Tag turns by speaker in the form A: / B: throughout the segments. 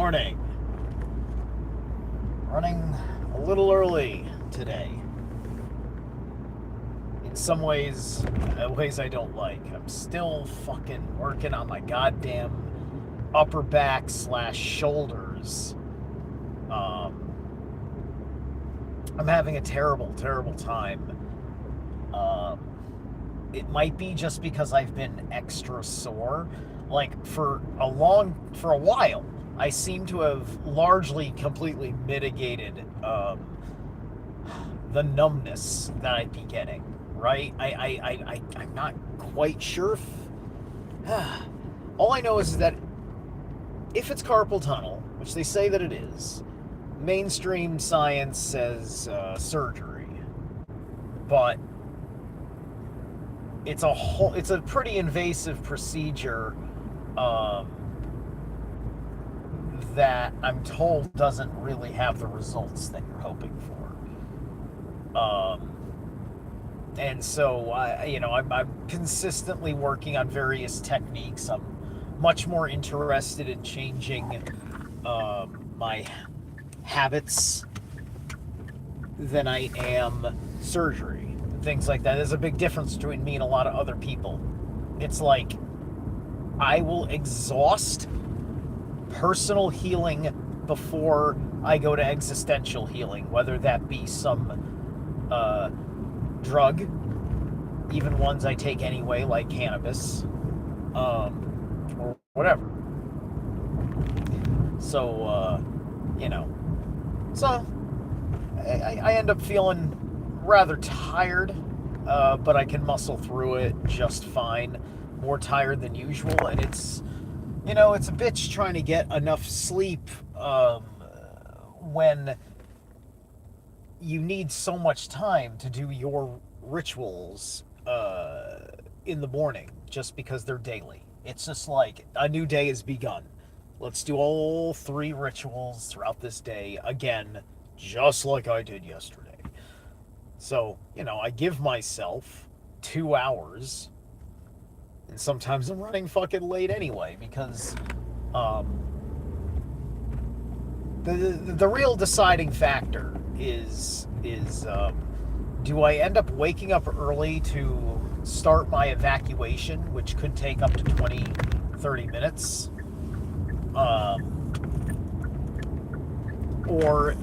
A: morning. Running a little early today. In some ways, ways I don't like. I'm still fucking working on my goddamn upper back / shoulders. I'm having a terrible, terrible time. It might be just because I've been extra sore. Like for a while, I seem to have largely completely mitigated the numbness that I'd be getting. Right? I'm not quite sure. All I know is that if it's carpal tunnel, which they say that it is, mainstream science says surgery, but it's a pretty invasive procedure that I'm told doesn't really have the results that you're hoping for. And so I'm consistently working on various techniques. I'm much more interested in changing my habits than I am surgery. Things like that. There's a big difference between me and a lot of other people. It's like I will exhaust personal healing before I go to existential healing, whether that be some drug, even ones I take anyway, like cannabis, or whatever. So, so I end up feeling rather tired, but I can muscle through it just fine. More tired than usual, and it's a bitch trying to get enough sleep when you need so much time to do your rituals in the morning just because they're daily. It's just like a new day has begun. Let's do all 3 rituals throughout this day again, just like I did yesterday. So, I give myself 2 hours, and sometimes I'm running fucking late anyway because the real deciding factor is do I end up waking up early to start my evacuation, which could take up to 20-30 minutes, or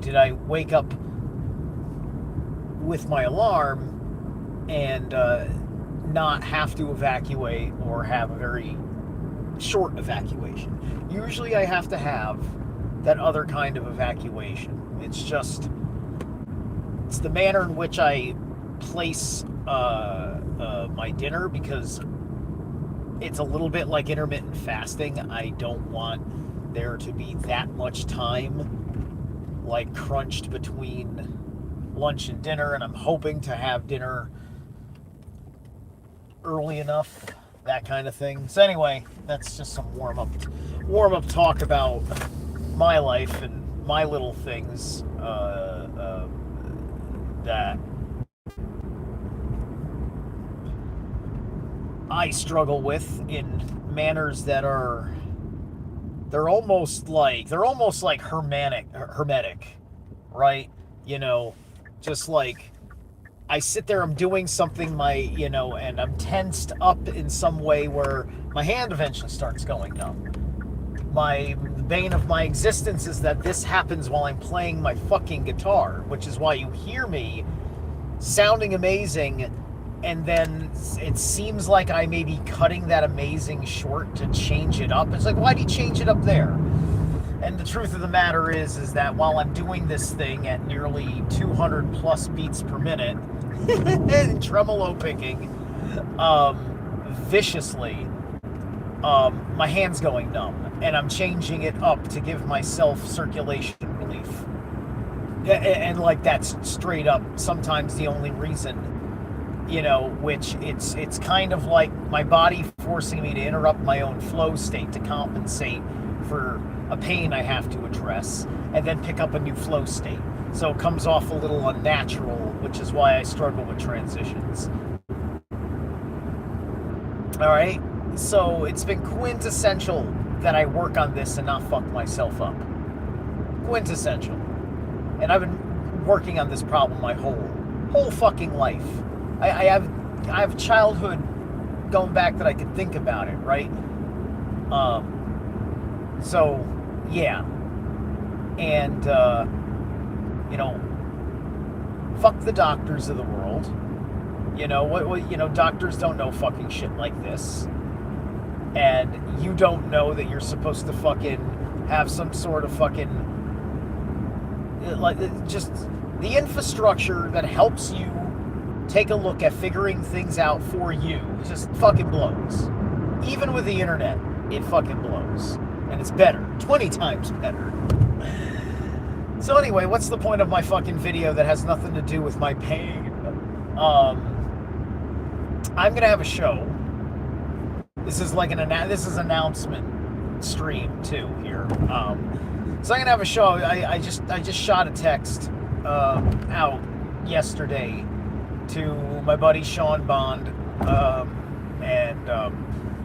A: did I wake up with my alarm and not have to evacuate or have a very short evacuation? Usually I have to have that other kind of evacuation. It's the manner in which I place my dinner, because it's a little bit like intermittent fasting. I don't want there to be that much time like crunched between lunch and dinner, and I'm hoping to have dinner early enough, that kind of thing. So anyway, that's just some warm up talk about my life and my little things that I struggle with in manners that are they're almost like hermetic, right? Just like I sit there, I'm doing something, and I'm tensed up in some way where my hand eventually starts going numb. The bane of my existence is that this happens while I'm playing my fucking guitar, which is why you hear me sounding amazing, and then it seems like I may be cutting that amazing short to change it up. It's like, why do you change it up there? And the truth of the matter is that while I'm doing this thing at nearly 200 plus beats per minute, tremolo picking viciously, my hand's going numb, and I'm changing it up to give myself circulation relief. And like, that's straight up sometimes the only reason, which it's kind of like my body forcing me to interrupt my own flow state to compensate for a pain I have to address, and then pick up a new flow state. So it comes off a little unnatural, which is why I struggle with transitions. All right, so it's been quintessential that I work on this and not fuck myself up. Quintessential. And I've been working on this problem my whole fucking life. I have childhood going back that I could think about it, right? So yeah. And you know, fuck the doctors of the world. You know what? You know, doctors don't know fucking shit like this, and you don't know that you're supposed to fucking have some sort of fucking like just the infrastructure that helps you take a look at figuring things out for you. Just fucking blows. Even with the internet, it fucking blows, and it's better, 20 times better. So anyway, what's the point of my fucking video that has nothing to do with my pain? I'm gonna have a show. This is like this is announcement stream too here. So I'm gonna have a show. I just shot a text out yesterday to my buddy Sean Bond, and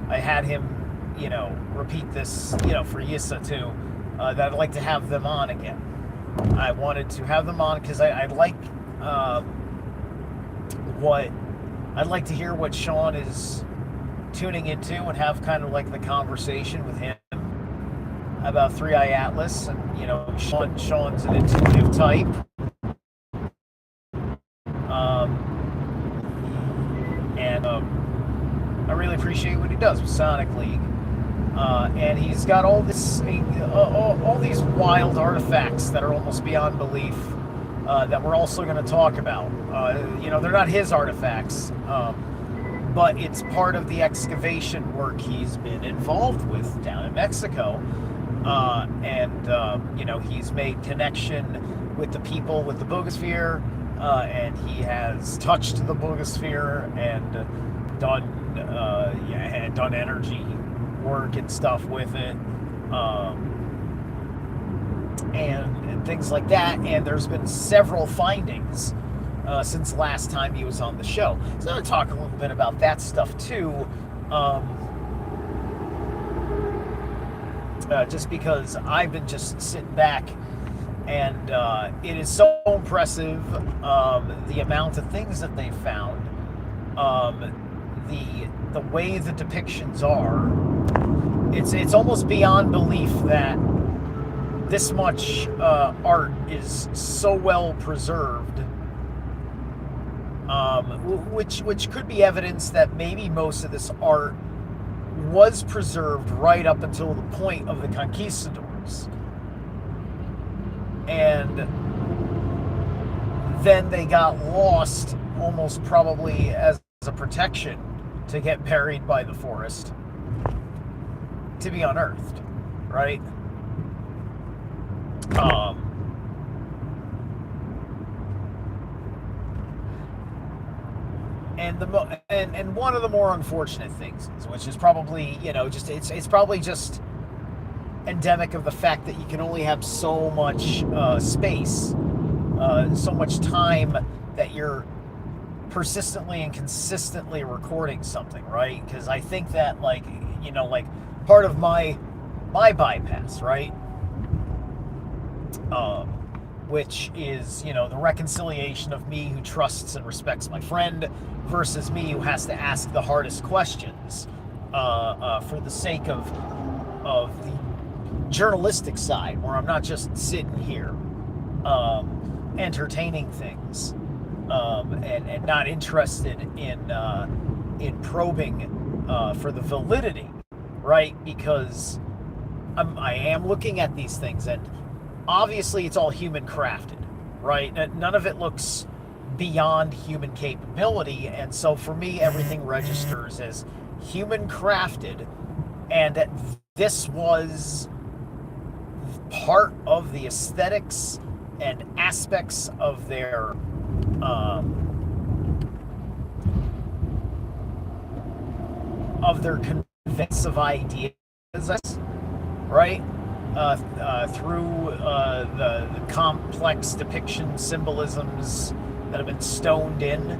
A: I had him, you know, repeat this, you know, for Yissa too. That I'd like to have them on again. I wanted to have them on because I like I'd like to hear what Sean is tuning into and have kind of like the conversation with him about 3i Atlas. And you know, Sean's an intuitive type. And I really appreciate what he does with Sonic League. And he's got all these wild artifacts that are almost beyond belief that we're also going to talk about. You know, they're not his artifacts, but it's part of the excavation work he's been involved with down in Mexico. And you know, he's made connection with the people with the Boogosphere, and he has touched the Boogosphere and done energy work and stuff with it, and things like that. And there's been several findings since last time he was on the show. So I'm going to talk a little bit about that stuff too, just because I've been just sitting back, and it is so impressive, the amount of things that they found, the way the depictions are. It's almost beyond belief that this much art is so well preserved, which could be evidence that maybe most of this art was preserved right up until the point of the conquistadors, and then they got lost, almost probably as a protection to get buried by the forest, to be unearthed, right? And one of the more unfortunate things is, which is probably, you know, just it's probably just endemic of the fact that you can only have so much space, so much time that you're persistently and consistently recording something, right? Because I think that, like, you know, like part of my bypass, right, which is, you know, the reconciliation of me who trusts and respects my friend versus me who has to ask the hardest questions, for the sake of the journalistic side, where I'm not just sitting here entertaining things, and not interested in probing for the validity, right? Because I am looking at these things, and obviously it's all human crafted, right? None of it looks beyond human capability, and so for me everything registers as human crafted, and this was part of the aesthetics and aspects of their conveyance of ideas, right? Through the complex depiction symbolisms that have been stoned in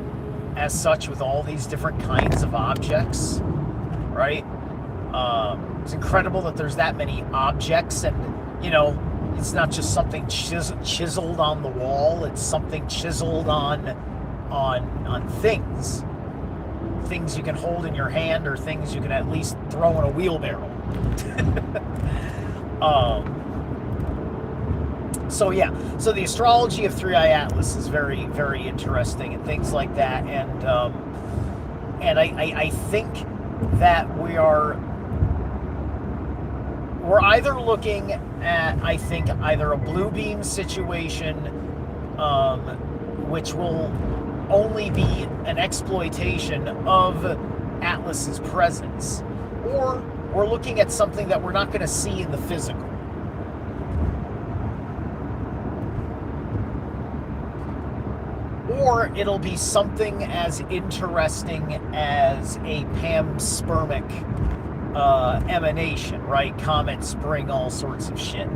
A: as such with all these different kinds of objects, right? It's incredible that there's that many objects, and you know, it's not just something chiseled on the wall. It's something chiseled on things you can hold in your hand, or things you can at least throw in a wheelbarrow. So yeah, so the astrology of Three Eye Atlas is very, very interesting, and things like that, and I think that we're either looking at, I think, either a blue beam situation, which will only be an exploitation of Atlas's presence, or we're looking at something that we're not going to see in the physical. Or it'll be something as interesting as a panspermic emanation, right? Comets bring all sorts of shit,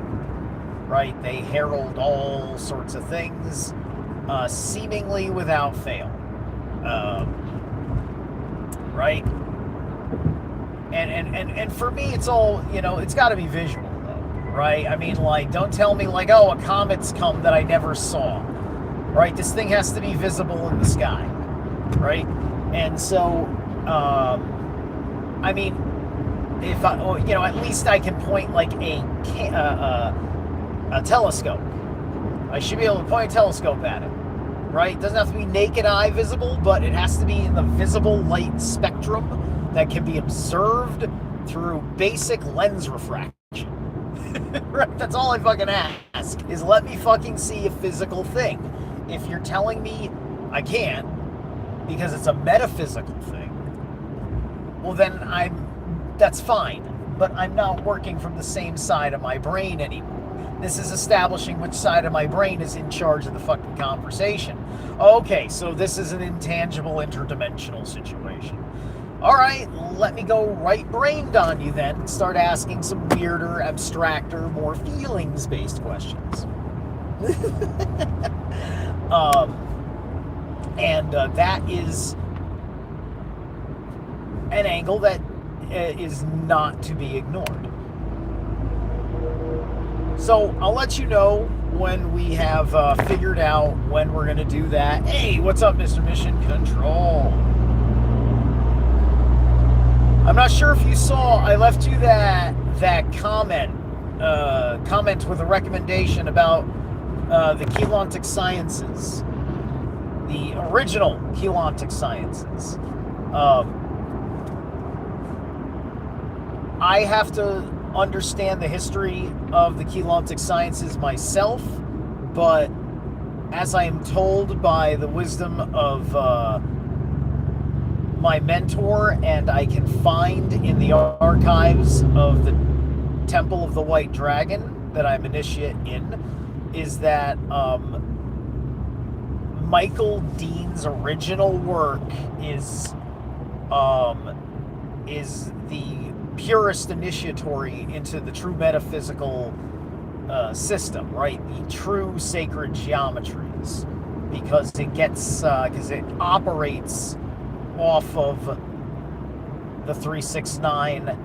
A: right? They herald all sorts of things, seemingly without fail, right? And for me, it's all, you know, it's got to be visual, though, right? I mean, like, don't tell me, like, oh, a comet's come that I never saw. Right, this thing has to be visible in the sky, right? And so, I mean, if I, you know, at least I can point like a telescope. I should be able to point a telescope at it, right? It doesn't have to be naked eye visible, but it has to be in the visible light spectrum that can be observed through basic lens refraction. Right? That's all I fucking ask, is let me fucking see a physical thing. If you're telling me I can't because it's a metaphysical thing, well then that's fine, but I'm not working from the same side of my brain anymore. This is establishing which side of my brain is in charge of the fucking conversation. Okay, so this is an intangible interdimensional situation. Alright, let me go right-brained on you then and start asking some weirder, abstracter, more feelings-based questions. That is an angle that is not to be ignored. So I'll let you know when we have figured out when we're going to do that. Hey, what's up, Mr. Mission Control? I'm not sure if you saw, I left you that comment with a recommendation about the Keylontic Sciences, the original Keylontic Sciences. I have to understand the history of the Keylontic Sciences myself, but as I am told by the wisdom of my mentor, and I can find in the archives of the Temple of the White Dragon that I'm initiate in, is that Michael Dean's original work is the purest initiatory into the true metaphysical system, right? The true sacred geometries, because it operates off of the 369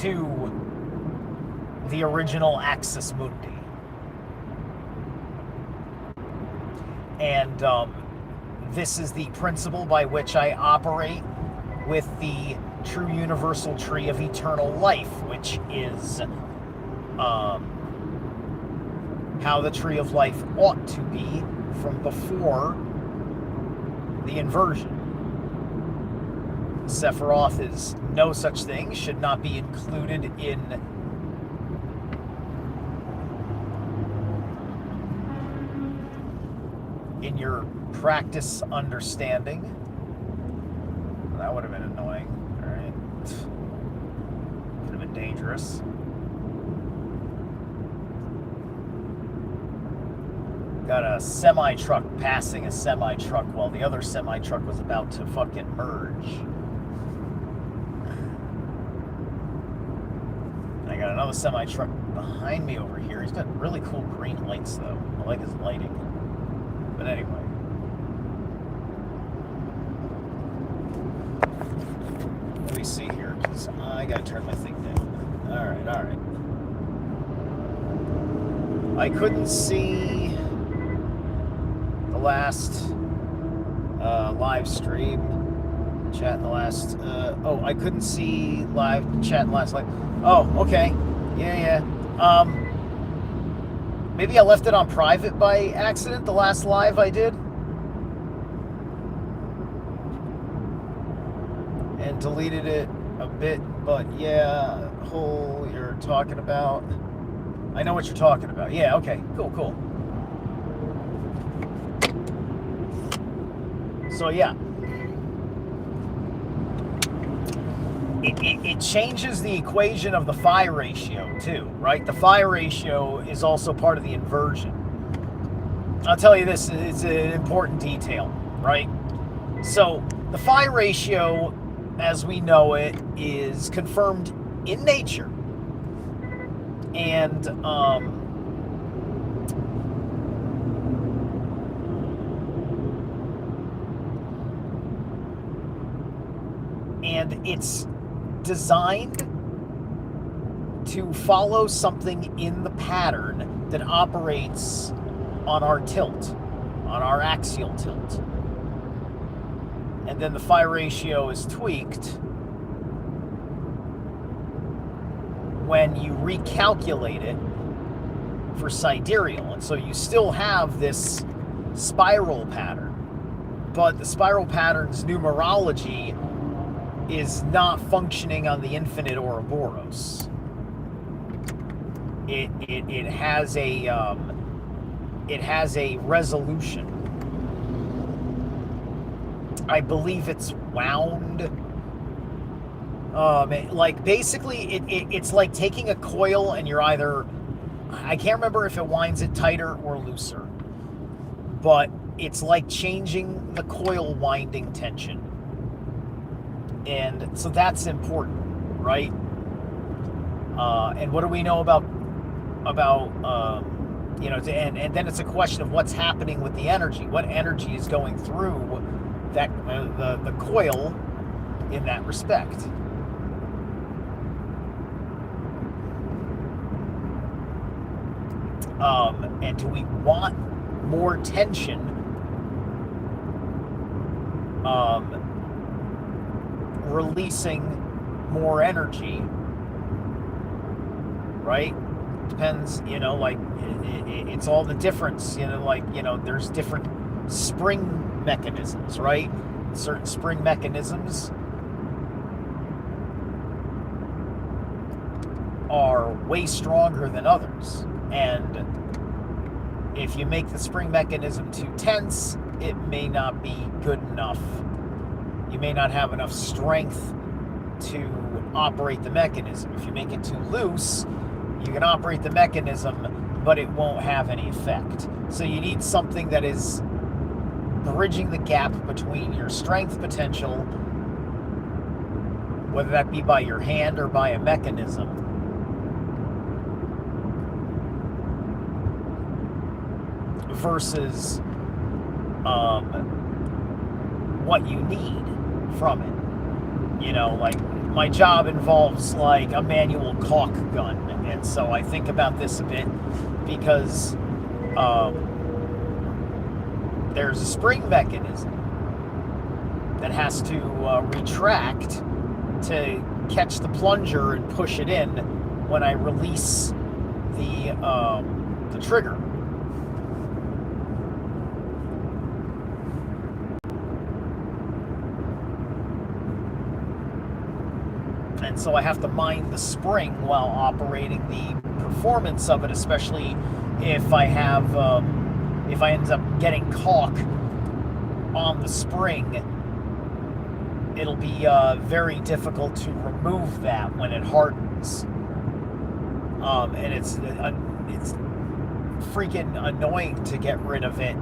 A: to the original Axis Mundi. And this is the principle by which I operate with the true universal tree of eternal life, which is how the tree of life ought to be from before the inversion. Sephiroth is no such thing, should not be included in your practice understanding. That would have been annoying. Alright. Could have been dangerous. Got a semi-truck passing a semi-truck while the other semi-truck was about to fucking merge. I got another semi-truck behind me over here. He's got really cool green lights though. I like his lighting. But anyway. me see here, because I gotta turn my thing down. All right. I couldn't see the last live stream chat in the last. I couldn't see live chat in the last live. Oh, okay. Yeah. Maybe I left it on private by accident, the last live I did. And deleted it a bit, but yeah, whole you're talking about. I know what you're talking about. Yeah, okay, cool. So yeah. It changes the equation of the phi ratio too, right? The phi ratio is also part of the inversion. I'll tell you this, it's an important detail, right? So the phi ratio, as we know it, is confirmed in nature. And it's designed to follow something in the pattern that operates on our tilt, on our axial tilt. And then the phi ratio is tweaked when you recalculate it for sidereal. And so you still have this spiral pattern, but the spiral pattern's numerology is not functioning on the infinite Ouroboros. It has a resolution. I believe it's wound. Like basically, it's like taking a coil and you're either, I can't remember if it winds it tighter or looser, but it's like changing the coil winding tension. And so that's important, right? And what do we know about and then it's a question of what's happening with the energy. What energy is going through that the coil in that respect? And do we want more tension? Releasing more energy, right? Depends, like it's all the difference, there's different spring mechanisms, right? Certain spring mechanisms are way stronger than others, and if you make the spring mechanism too tense, it may not be good enough. You may not have enough strength to operate the mechanism. If you make it too loose, you can operate the mechanism, but it won't have any effect. So you need something that is bridging the gap between your strength potential, whether that be by your hand or by a mechanism, versus what you need from it. Like my job involves like a manual caulk gun, and so I think about this a bit because there's a spring mechanism that has to retract to catch the plunger and push it in when I release the trigger. And so I have to mind the spring while operating the performance of it, especially if I have, if I end up getting caulk on the spring, it'll be very difficult to remove that when it hardens. And it's freaking annoying to get rid of it.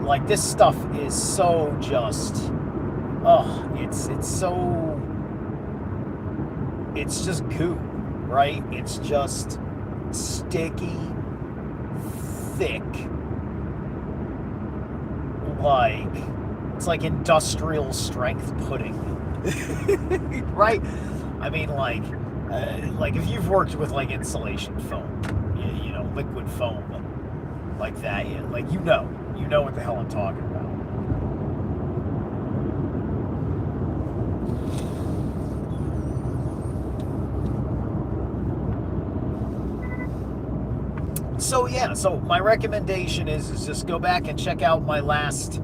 A: Like, this stuff is so just, it's just goo, right? It's just sticky, thick, like, it's like industrial strength pudding. Right? I mean, like if you've worked with like insulation foam, you know, liquid foam, like that, like you know what the hell I'm talking about. So yeah, so my recommendation is just go back and check out my last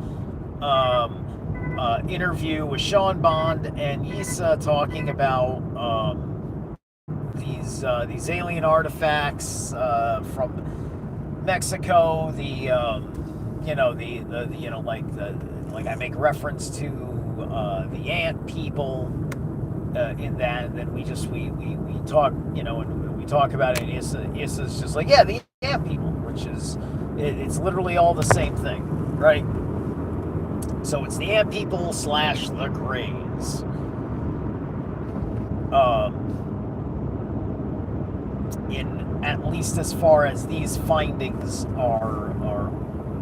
A: interview with Sean Bond and Yisa talking about these alien artifacts from Mexico. Like I make reference to the ant people in that, and then we talk, and we talk about it. And Issa's just like, yeah, the ant people, which is it's literally all the same thing, right? So it's the ant people slash the Greys. In at least as far as these findings are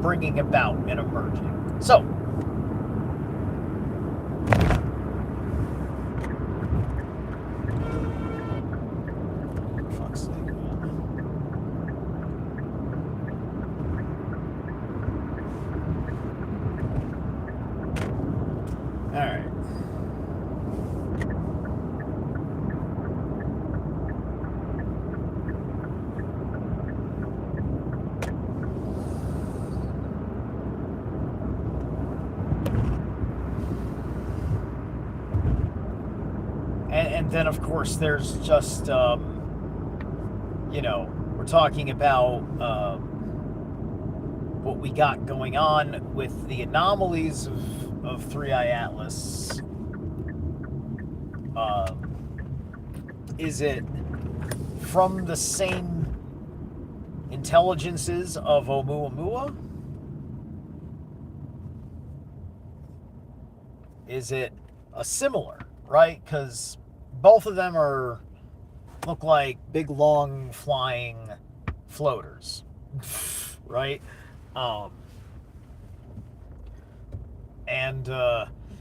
A: bringing about and emerging. So, fuck's sake, man. All right. And then, of course, there's just, we're talking about what we got going on with the anomalies of Three Eye Atlas. Is it from the same intelligences of Oumuamua? Is it a similar, right? Because both of them look like big, long, flying floaters, right? And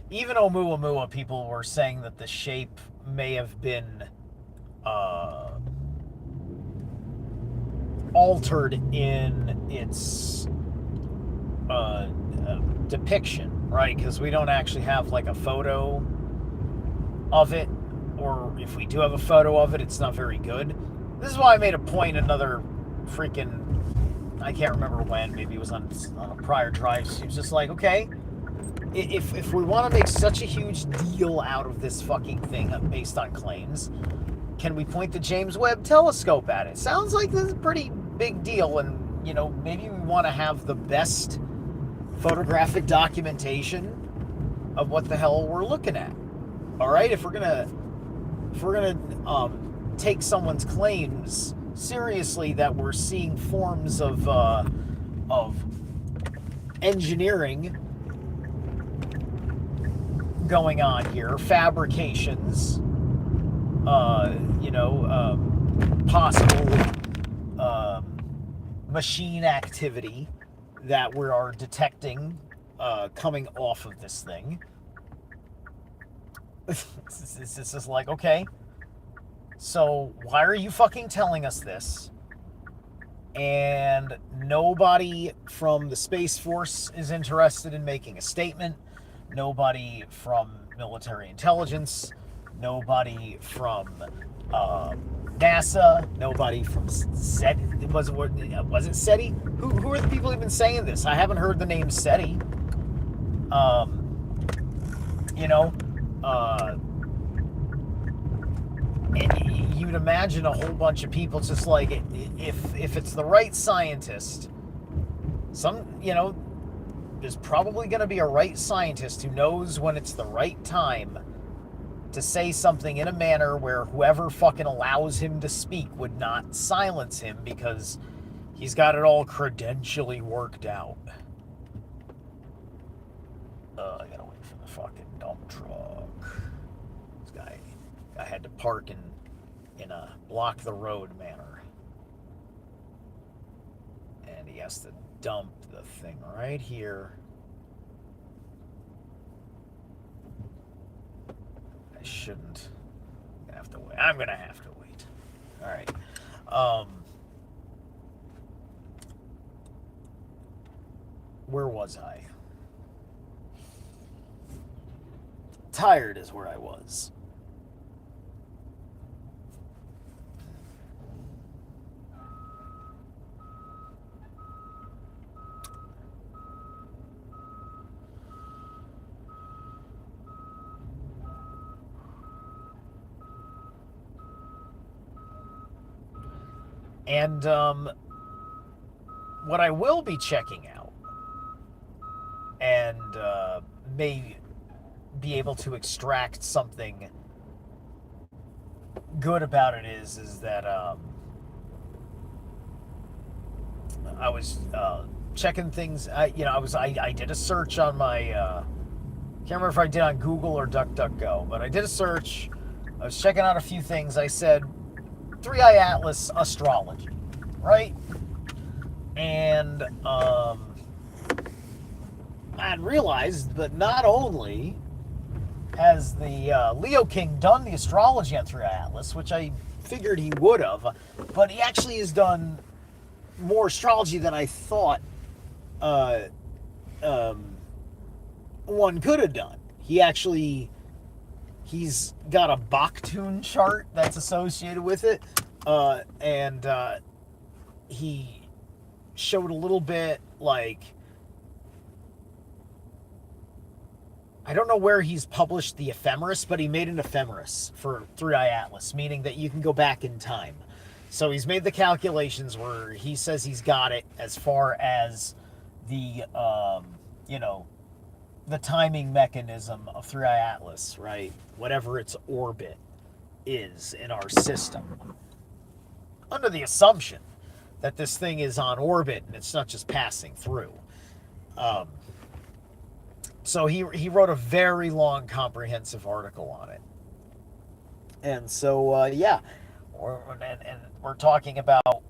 A: even Oumuamua, people were saying that the shape may have been altered in its depiction, right? Because we don't actually have like a photo of it, or if we do have a photo of it, it's not very good. This is why I made a point another freaking, I can't remember when, maybe it was on a prior drive. She was just like, okay, if we want to make such a huge deal out of this fucking thing based on claims, can we point the James Webb Telescope at it? Sounds like this is a pretty big deal, and maybe we want to have the best photographic documentation of what the hell we're looking at. All right, if we're gonna take someone's claims seriously that we're seeing forms of engineering going on here, fabrications, possible machine activity that we are detecting coming off of this thing. It's just like, okay, so why are you fucking telling us this? And nobody from the Space Force is interested in making a statement. Nobody from military intelligence. Nobody from NASA. Nobody from SETI. Was it SETI? Who are the people who've been saying this? I haven't heard the name SETI. And you'd imagine a whole bunch of people just like, if it's the right scientist, there's probably going to be a right scientist who knows when it's the right time to say something in a manner where whoever fucking allows him to speak would not silence him because he's got it all credentially worked out. I gotta wait for the fucking dump truck. This guy had to park in a block the road manner. And he has to dump the thing right here. shouldn't. I'm gonna have to wait. All right. Um, where was I? Tired is where I was. And what I will be checking out and may be able to extract something good about it is that I was checking things. I did a search on my can't remember if I did on Google or DuckDuckGo, but I did a search. I was checking out a few things. I said Three Eye Atlas astrology, right? And I realized that not only has the Leo King done the astrology on Three Eye Atlas, which I figured he would have, but he actually has done more astrology than I thought one could have done. He's got a Baktun chart that's associated with it, and he showed a little bit like, I don't know where he's published the ephemeris, but he made an ephemeris for Three Eye Atlas, meaning that you can go back in time. So he's made the calculations where he says he's got it as far as the, the timing mechanism of Three Eye Atlas, right? Whatever its orbit is in our system. Under the assumption that this thing is on orbit and it's not just passing through. So he wrote a very long, comprehensive article on it. And so, we're talking about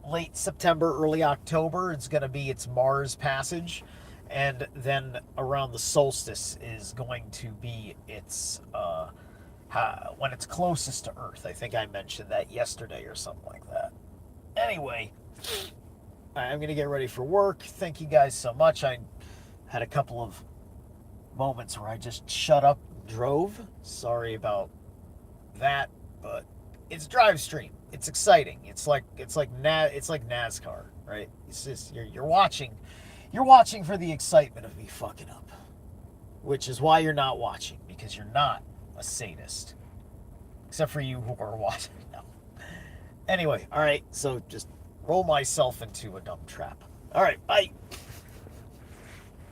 A: late September, early October. It's going to be its Mars passage. And then around the solstice is going to be its, when it's closest to Earth. I think I mentioned that yesterday or something like that. Anyway, I'm going to get ready for work. Thank you guys so much. I had a couple of moments where I just shut up and drove. Sorry about that, but it's drive stream. It's exciting. It's like NASCAR, right? It's just you're watching for the excitement of me fucking up, which is why you're not watching, because you're not a sadist, except for you who are watching. No. Anyway, all right. So just roll myself into a dumb trap. All right, bye.